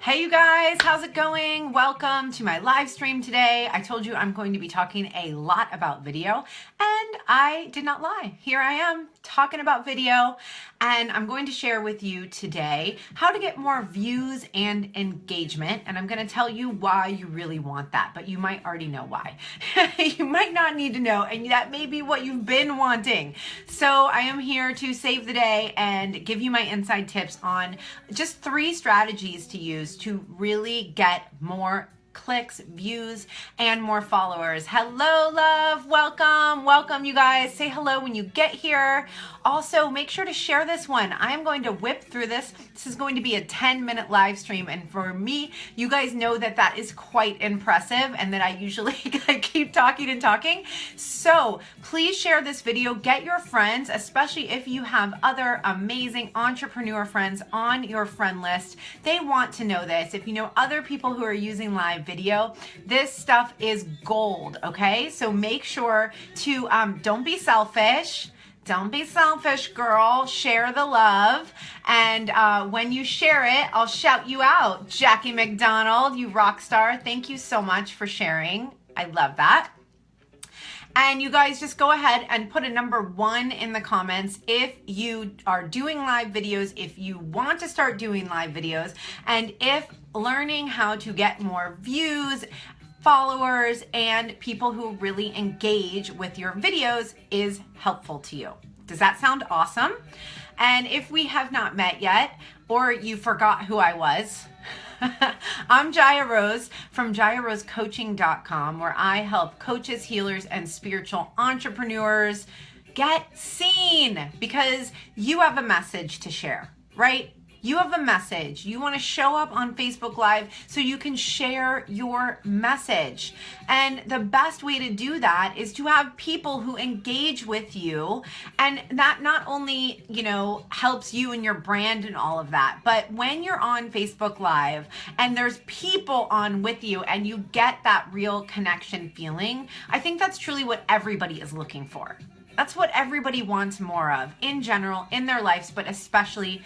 Hey you guys, how's it going? Welcome to my live stream today. I told you I'm going to be talking a lot about video, and I did not lie. Here I am talking about video, and I'm going to share with you today how to get more views and engagement, and I'm going to tell you why you really want that, but you might already know why. You might not need to know, and that may be what you've been wanting. So I am here to save the day and give you my inside tips on just 3 strategies to use to really get more clicks, views, and more followers. Hello, love. Welcome, you guys. Say hello when you get here. Also, make sure to share this one. I'm going to whip through this. This is going to be a 10-minute live stream, and for me, you guys know that that is quite impressive and that I usually keep talking and talking. So please share this video. Get your friends, especially if you have other amazing entrepreneur friends on your friend list. They want to know this. If you know other people who are using live video, this stuff is gold, okay? So make sure to, don't be selfish. Don't be selfish, girl. Share the love. And when you share it, I'll shout you out. Jackie McDonald, you rock star. Thank you so much for sharing. I love that. And you guys just go ahead and put a number 1 in the comments if you are doing live videos, if you want to start doing live videos, and if learning how to get more views, followers, and people who really engage with your videos is helpful to you. Does that sound awesome? And if we have not met yet, or you forgot who I was, I'm Jaya Rose from JayaRoseCoaching.com, where I help coaches, healers, and spiritual entrepreneurs get seen because you have a message to share, right? You have a message. You want to show up on Facebook Live so you can share your message. And the best way to do that is to have people who engage with you. And that not only, helps you and your brand and all of that, but when you're on Facebook Live and there's people on with you and you get that real connection feeling, I think that's truly what everybody is looking for. That's what everybody wants more of in general in their lives, but especially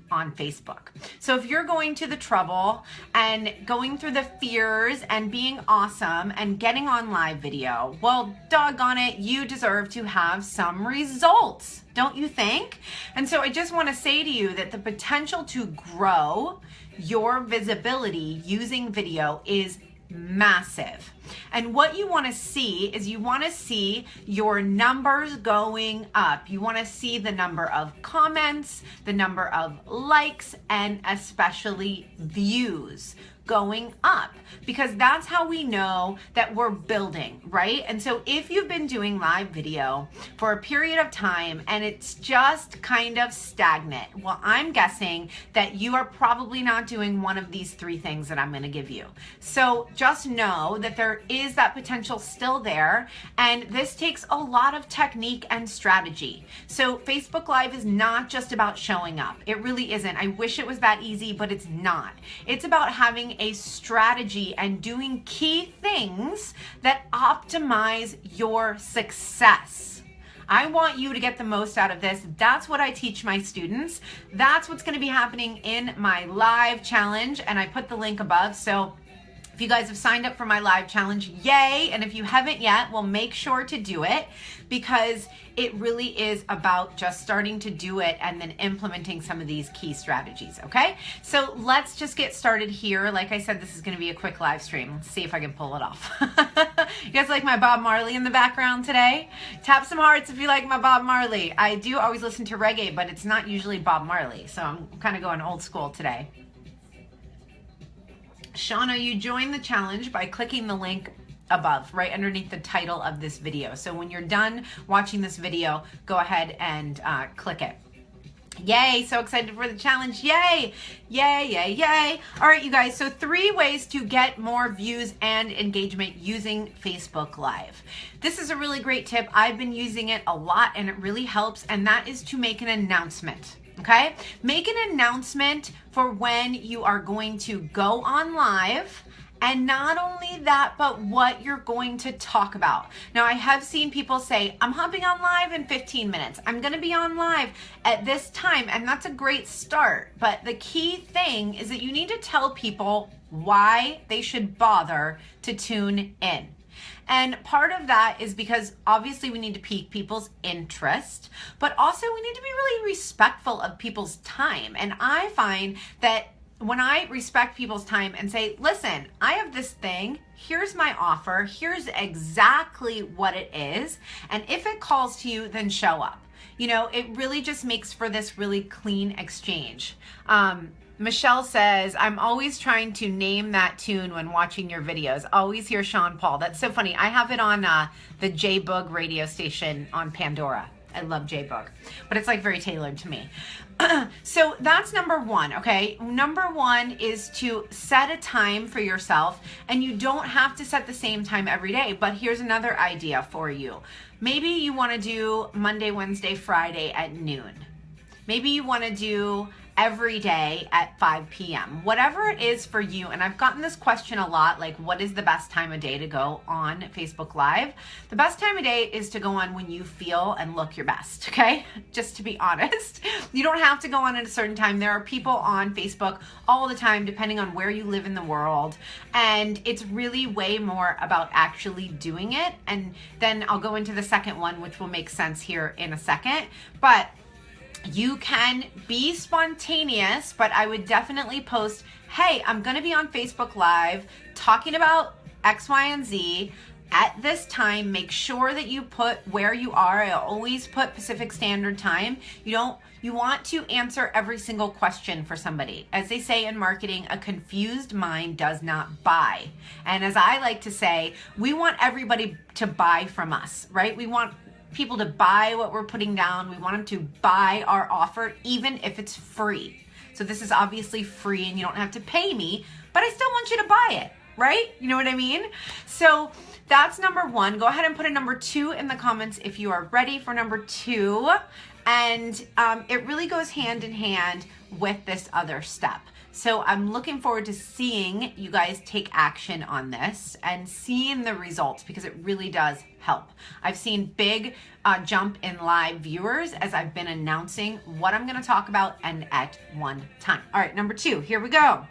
on Facebook. So if you're going to the trouble and going through the fears and being awesome and getting on live video, well, doggone it, you deserve to have some results, don't you think? And so I just want to say to you that the potential to grow your visibility using video is massive. And what you want to see is you want to see your numbers going up. You want to see the number of comments, the number of likes, and especially views going up, because that's how we know that we're building, right? And so if you've been doing live video for a period of time and it's just kind of stagnant, well, I'm guessing that you are probably not doing one of these 3 things that I'm going to give you. So just know that there is that potential still there, and this takes a lot of technique and strategy. So Facebook Live is not just about showing up. It really isn't. I wish it was that easy, but it's not. It's about having a strategy and doing key things that optimize your success. I want you to get the most out of this. That's what I teach my students. That's what's going to be happening in my live challenge, and I put the link above. So if you guys have signed up for my live challenge, yay. And if you haven't yet, well, make sure to do it, because it really is about just starting to do it and then implementing some of these key strategies, okay? So let's just get started here. Like I said, this is gonna be a quick live stream. Let's see if I can pull it off. You guys like my Bob Marley in the background today? Tap some hearts if you like my Bob Marley. I do always listen to reggae, but it's not usually Bob Marley, so I'm kind of going old school today. Shauna, you join the challenge by clicking the link above, right underneath the title of this video. So when you're done watching this video, go ahead and click it. Yay, so excited for the challenge. Yay, yay, yay, yay. All right, you guys, so 3 ways to get more views and engagement using Facebook Live. This is a really great tip. I've been using it a lot and it really helps, and that is to make an announcement. Okay, make an announcement for when you are going to go on live And not only that, but what you're going to talk about. Now, I have seen people say, I'm hopping on live in 15 minutes. I'm going to be on live at this time. And that's a great start. But the key thing is that you need to tell people why they should bother to tune in. And part of that is because obviously we need to pique people's interest, but also we need to be really respectful of people's time. And I find that when I respect people's time and say, listen, I have this thing, here's my offer, here's exactly what it is, and if it calls to you, then show up. You know, it really just makes for this really clean exchange. Michelle says, I'm always trying to name that tune when watching your videos. Always hear Sean Paul. That's so funny. I have it on the J-Boog radio station on Pandora. I love J-Boog, but it's like very tailored to me. So that's number one, okay? Number one is to set a time for yourself, and you don't have to set the same time every day, but here's another idea for you. Maybe you want to do Monday, Wednesday, Friday at noon. Maybe you want to do every day at 5 p.m. Whatever it is for you. And I've gotten this question a lot, like, what is the best time of day to go on Facebook Live? The best time of day is to go on when you feel and look your best, okay? Just to be honest. You don't have to go on at a certain time. There are people on Facebook all the time, depending on where you live in the world. And it's really way more about actually doing it. And then I'll go into the second one, which will make sense here in a second. But you can be spontaneous, but I would definitely post, hey, I'm going to be on Facebook Live talking about X, Y, and Z at this time. Make sure that you put where you are. I always put Pacific Standard Time. You want to answer every single question for somebody. As they say in marketing, a confused mind does not buy. And as I like to say, we want everybody to buy from us, right? We want people to buy what we're putting down. We want them to buy our offer, even if it's free. So this is obviously free and you don't have to pay me, but I still want you to buy it, right? You know what I mean? So that's number one. Go ahead and put a number 2 in the comments if you are ready for number 2. And it really goes hand in hand with this other step. So I'm looking forward to seeing you guys take action on this and seeing the results, because it really does help. I've seen big jump in live viewers as I've been announcing what I'm going to talk about and at one time. All right, number 2, here we go.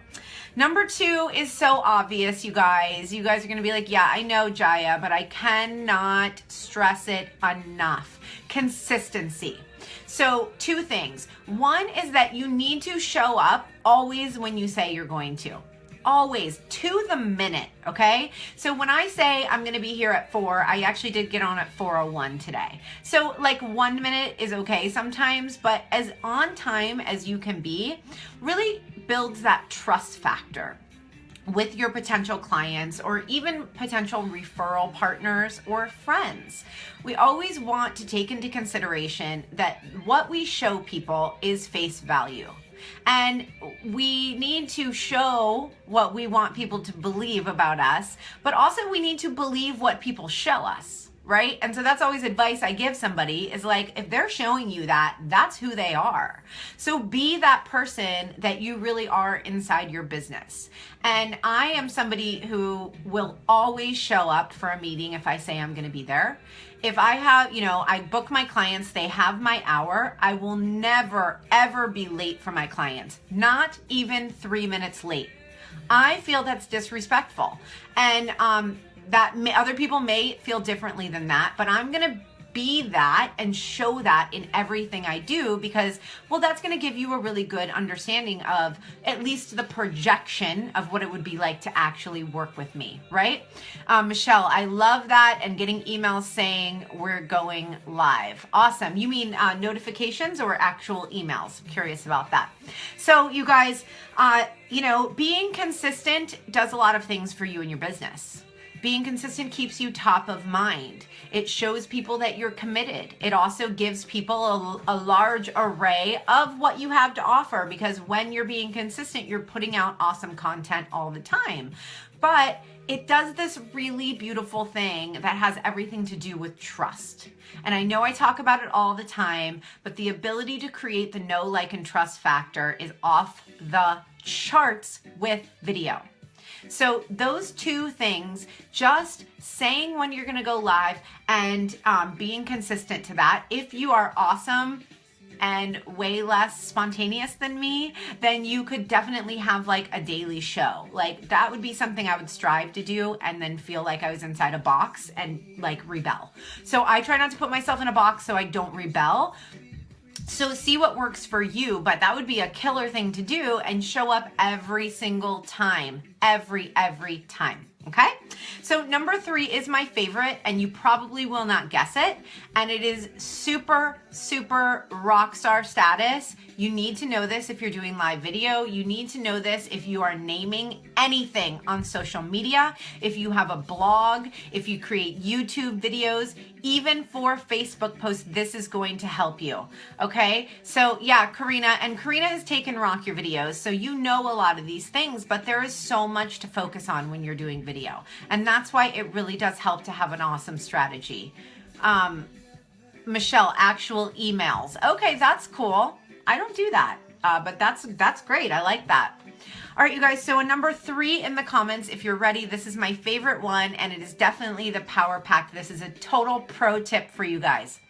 Number 2 is so obvious, you guys. You guys are going to be like, yeah, I know, Jaya, but I cannot stress it enough. Consistency. So 2 things. One is that you need to show up always when you say you're going to. Always, to the minute, okay? So when I say I'm gonna be here at 4, I actually did get on at 4:01 today. So like 1 minute is okay sometimes, but as on time as you can be really builds that trust factor with your potential clients or even potential referral partners or friends. We always want to take into consideration that what we show people is face value. And we need to show what we want people to believe about us, but also we need to believe what people show us, right? And so that's always advice I give somebody is like, if they're showing you that, that's who they are. So be that person that you really are inside your business. And I am somebody who will always show up for a meeting if I say I'm going to be there. If I have, I book my clients, they have my hour, I will never, ever be late for my clients. Not even 3 minutes late. I feel that's disrespectful. And other people may feel differently than that, but I'm going to be that and show that in everything I do because, well, that's going to give you a really good understanding of at least the projection of what it would be like to actually work with me, right? Michelle, I love that, and getting emails saying we're going live. Awesome. You mean notifications or actual emails? I'm curious about that. So you guys, being consistent does a lot of things for you in your business. Being consistent keeps you top of mind. It shows people that you're committed. It also gives people a large array of what you have to offer, because when you're being consistent, you're putting out awesome content all the time. But it does this really beautiful thing that has everything to do with trust. And I know I talk about it all the time, but the ability to create the know, like, and trust factor is off the charts with video. So those two things, just saying when you're going to go live and being consistent to that. If you are awesome and way less spontaneous than me, then you could definitely have like a daily show. Like that would be something I would strive to do and then feel like I was inside a box and like rebel. So I try not to put myself in a box so I don't rebel. So see what works for you, but that would be a killer thing to do and show up every single time, every time. Okay, so number 3 is my favorite, and you probably will not guess it, and it is super rock star status. You need to know this if you're doing live video. You need to know this if you are naming anything on social media, if you have a blog, if you create YouTube videos, even for Facebook posts. This is going to help you. Okay, so yeah, Karina, and Karina has taken Rock Your Videos, so you know a lot of these things, but there is so much to focus on when you're doing video. And that's why it really does help to have an awesome strategy. Michelle, actual emails. Okay, that's cool. I don't do that, but that's great. I like that. All right, you guys, so a number 3 in the comments, if you're ready, this is my favorite one, and it is definitely the Power Pack. This is a total pro tip for you guys.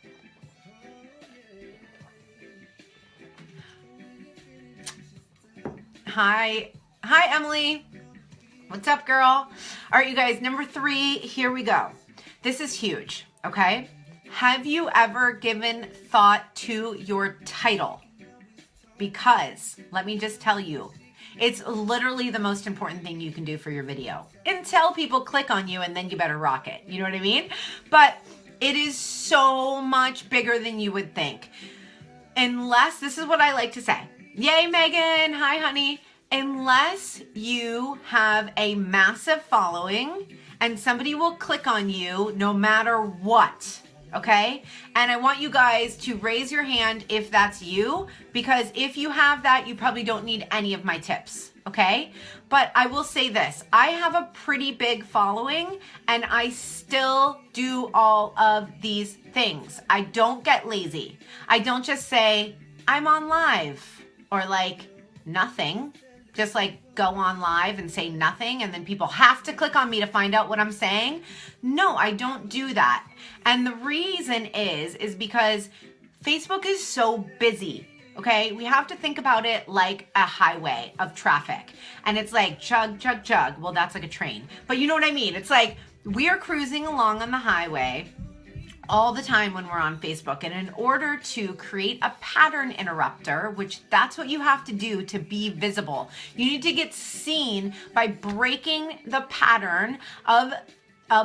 Hi, Emily. What's up, girl? All right, you guys, number 3, here we go. This is huge, okay? Have you ever given thought to your title? Because, let me just tell you, it's literally the most important thing you can do for your video. Until people click on you, and then you better rock it. You know what I mean? But it is so much bigger than you would think. Unless, this is what I like to say. Yay, Megan. Hi, honey. Unless you have a massive following and somebody will click on you no matter what, okay? And I want you guys to raise your hand if that's you, because if you have that, you probably don't need any of my tips, okay? But I will say this, I have a pretty big following and I still do all of these things. I don't get lazy. I don't just say, I'm on live, or like nothing. Just like go on live and say nothing and then people have to click on me to find out what I'm saying. No, I don't do that. And the reason is because Facebook is so busy, okay? We have to think about it like a highway of traffic. And it's like chug, chug, chug. Well, that's like a train. But you know what I mean? It's like we are cruising along on the highway all the time when we're on Facebook. And in order to create a pattern interrupter, which that's what you have to do to be visible, you need to get seen by breaking the pattern of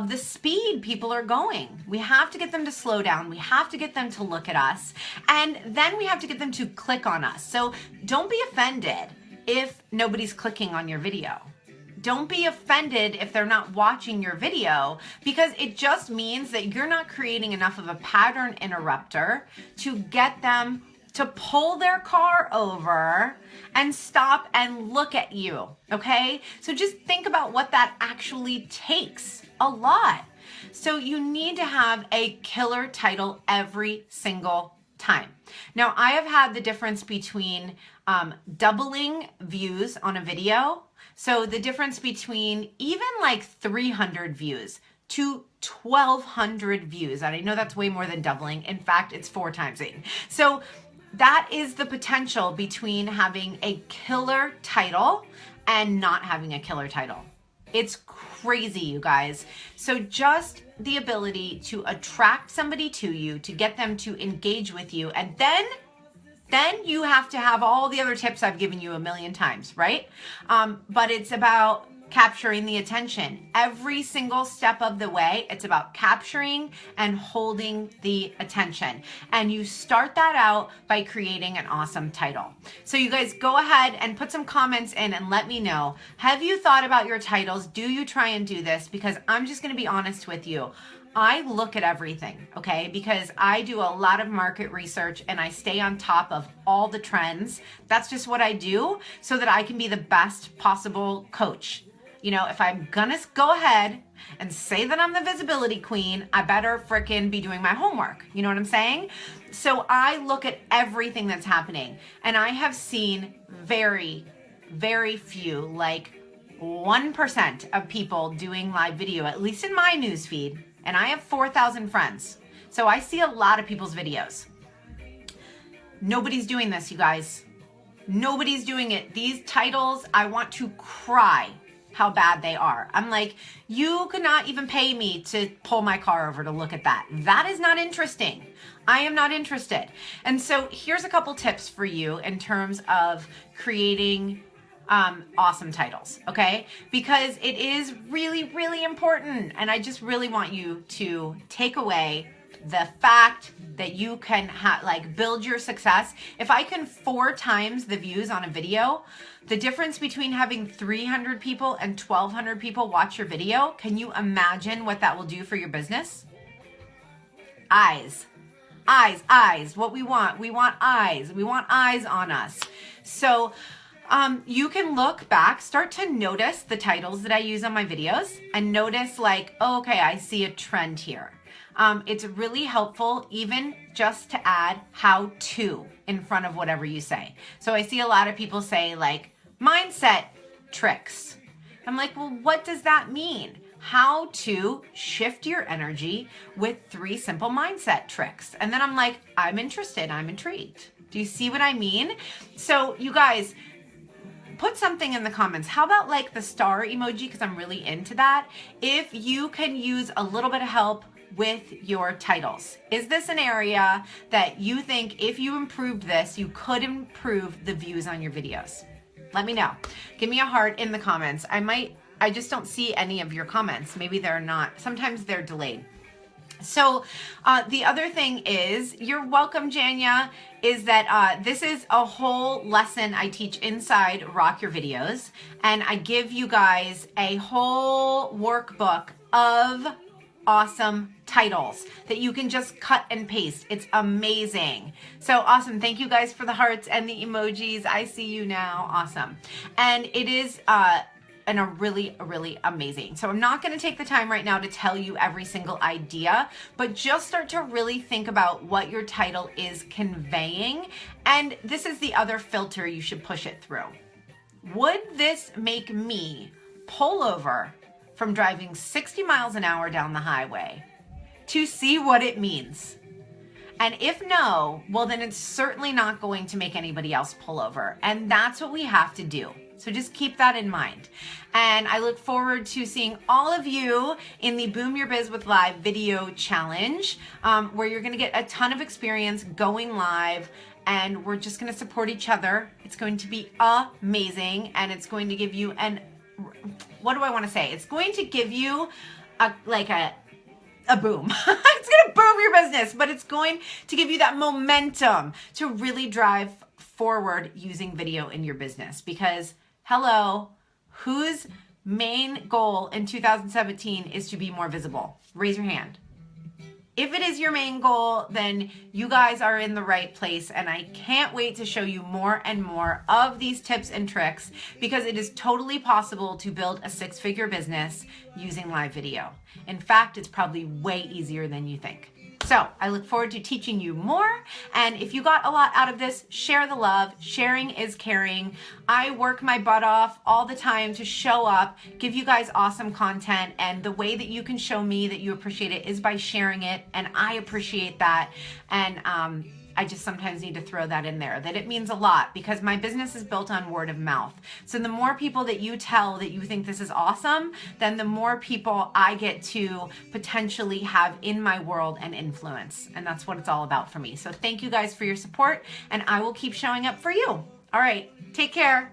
the speed people are going. We have to get them to slow down. We have to get them to look at us. And then we have to get them to click on us. So don't be offended if nobody's clicking on your video. Don't be offended if they're not watching your video, because it just means that you're not creating enough of a pattern interrupter to get them to pull their car over and stop and look at you, okay? So just think about what that actually takes. A lot. So you need to have a killer title every single time. Now, I have had the difference between doubling views on a video. So the difference between even like 300 views to 1,200 views. And I know that's way more than doubling. In fact, it's 4 times 8. So that is the potential between having a killer title and not having a killer title. It's crazy, you guys. So just the ability to attract somebody to you, to get them to engage with you, and then you have to have all the other tips I've given you a million times, right? But it's about capturing the attention. Every single step of the way, it's about capturing and holding the attention. And you start that out by creating an awesome title. So you guys go ahead and put some comments in and let me know. Have you thought about your titles? Do you try and do this? Because I'm just going to be honest with you. I look at everything, okay? Because I do a lot of market research and I stay on top of all the trends. That's just what I do so that I can be the best possible coach. You know, if I'm gonna go ahead and say that I'm the visibility queen, I better frickin' be doing my homework. You know what I'm saying? So I look at everything that's happening and I have seen very, very few, like 1% of people doing live video, at least in my newsfeed, and I have 4,000 friends. So I see a lot of people's videos. Nobody's doing this, you guys. Nobody's doing it. These titles, I want to cry how bad they are. I'm like, you could not even pay me to pull my car over to look at that. That is not interesting. I am not interested. And so here's a couple tips for you in terms of creating awesome titles, okay? Because it is really, really important. And I just really want you to take away the fact that you can build your success. If I can 4 times the views on a video, the difference between having 300 people and 1,200 people watch your video, can you imagine what that will do for your business? Eyes. Eyes, eyes. What we want eyes. We want eyes on us. So you can look back, start to notice the titles that I use on my videos and notice like, oh, okay, I see a trend here. It's really helpful even just to add how to in front of whatever you say. So I see a lot of people say like mindset tricks. I'm like, well, what does that mean? How to shift your energy with 3 simple mindset tricks. And then I'm like, I'm interested, I'm intrigued. Do you see what I mean? So you guys, put something in the comments. How about like the star emoji? Because I'm really into that. If you can use a little bit of help with your titles. Is this an area that you think if you improved this, you could improve the views on your videos? Let me know. Give me a heart in the comments. I just don't see any of your comments. Maybe they're not, sometimes they're delayed. So the other thing is, you're welcome, Janya, is that this is a whole lesson I teach inside Rock Your Videos. And I give you guys a whole workbook of awesome titles that you can just cut and paste. It's amazing. So awesome. Thank you guys for the hearts and the emojis. I see you now. Awesome. And it is really amazing. So I'm not going to take the time right now to tell you every single idea, but just start to really think about what your title is conveying. And this is the other filter you should push it through. Would this make me pull over from driving 60 miles an hour down the highway to see what it means? And if no, well, then it's certainly not going to make anybody else pull over. And that's what we have to do. So just keep that in mind. And I look forward to seeing all of you in the Boom Your Biz with Live video challenge, where you're going to get a ton of experience going live. And we're just going to support each other. It's going to be amazing. And it's going to give you what do I want to say? It's going to give you a boom. It's going to boom your business, but it's going to give you that momentum to really drive forward using video in your business. Because hello, whose main goal in 2017 is to be more visible? Raise your hand. If it is your main goal, then you guys are in the right place, and I can't wait to show you more and more of these tips and tricks, because it is totally possible to build a 6-figure business using live video. In fact, it's probably way easier than you think. So I look forward to teaching you more. And if you got a lot out of this, share the love. Sharing is caring. I work my butt off all the time to show up, give you guys awesome content. And the way that you can show me that you appreciate it is by sharing it. And I appreciate that. And I just sometimes need to throw that in there, that it means a lot, because my business is built on word of mouth. So the more people that you tell that you think this is awesome, then the more people I get to potentially have in my world and influence. And that's what it's all about for me. So thank you guys for your support, and I will keep showing up for you. All right, take care.